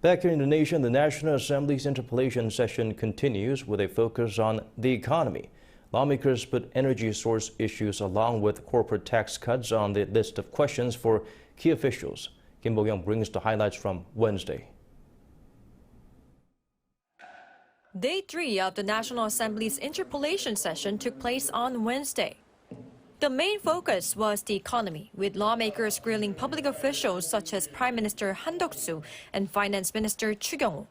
Back here in the nation, the National Assembly's interpellation session continues with a focus on the economy. Lawmakers put energy source issues along with corporate tax cuts on the list of questions for key officials. Bo-kyoung brings the highlights from Wednesday. Day 3 of the National Assembly's interpellation session took place on Wednesday. The main focus was the economy, with lawmakers grilling public officials such as Prime Minister Duck-soo and Finance Minister Kyung-ho.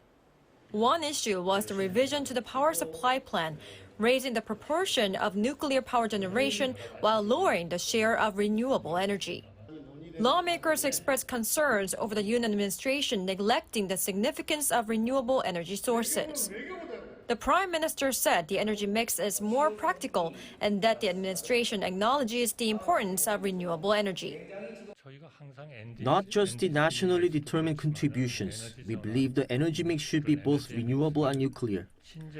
One issue was the revision to the power supply plan, raising the proportion of nuclear power generation while lowering the share of renewable energy. Lawmakers expressed concerns over the Yoon administration neglecting the significance of renewable energy sources. The Prime Minister said the energy mix is more practical and that the administration acknowledges the importance of renewable energy. Not just the nationally determined contributions, we believe the energy mix should be both renewable and nuclear.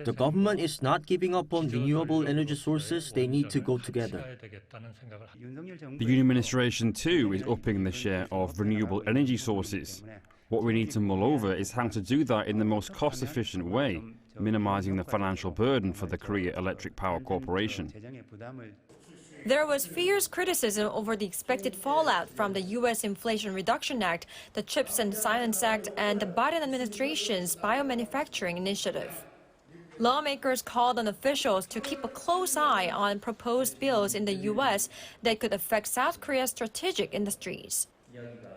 The government is not giving up on renewable energy sources, they need to go together. The Yoon administration too is upping the share of renewable energy sources. What we need to mull over is how to do that in the most cost-efficient way, minimizing the financial burden for the Korea Electric Power Corporation. There was fierce criticism over the expected fallout from the U.S. Inflation Reduction Act, the CHIPS and Science Act, and the Biden administration's biomanufacturing initiative. Lawmakers called on officials to keep a close eye on proposed bills in the U.S. that could affect South Korea's strategic industries.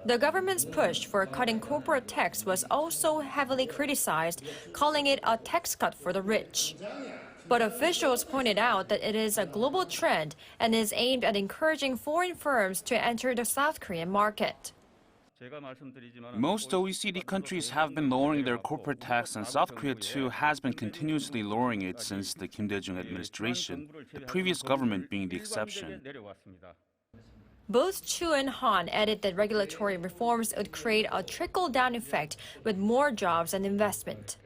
The government's push for cutting corporate tax was also heavily criticized, calling it a tax cut for the rich. But officials pointed out that it is a global trend and is aimed at encouraging foreign firms to enter the South Korean market. Most OECD countries have been lowering their corporate tax, and South Korea too has been continuously lowering it since the Kim Dae-jung administration, the previous government being the exception. Both Choo and Han added that regulatory reforms would create a trickle-down effect with more jobs and investment.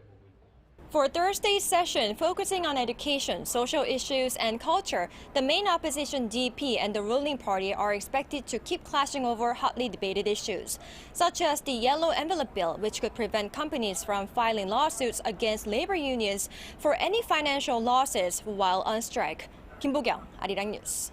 For Thursday's session, focusing on education, social issues, and culture, the main opposition DP and the ruling party are expected to keep clashing over hotly debated issues, such as the Yellow Envelope Bill, which could prevent companies from filing lawsuits against labor unions for any financial losses while on strike. Bo-kyoung, Arirang News.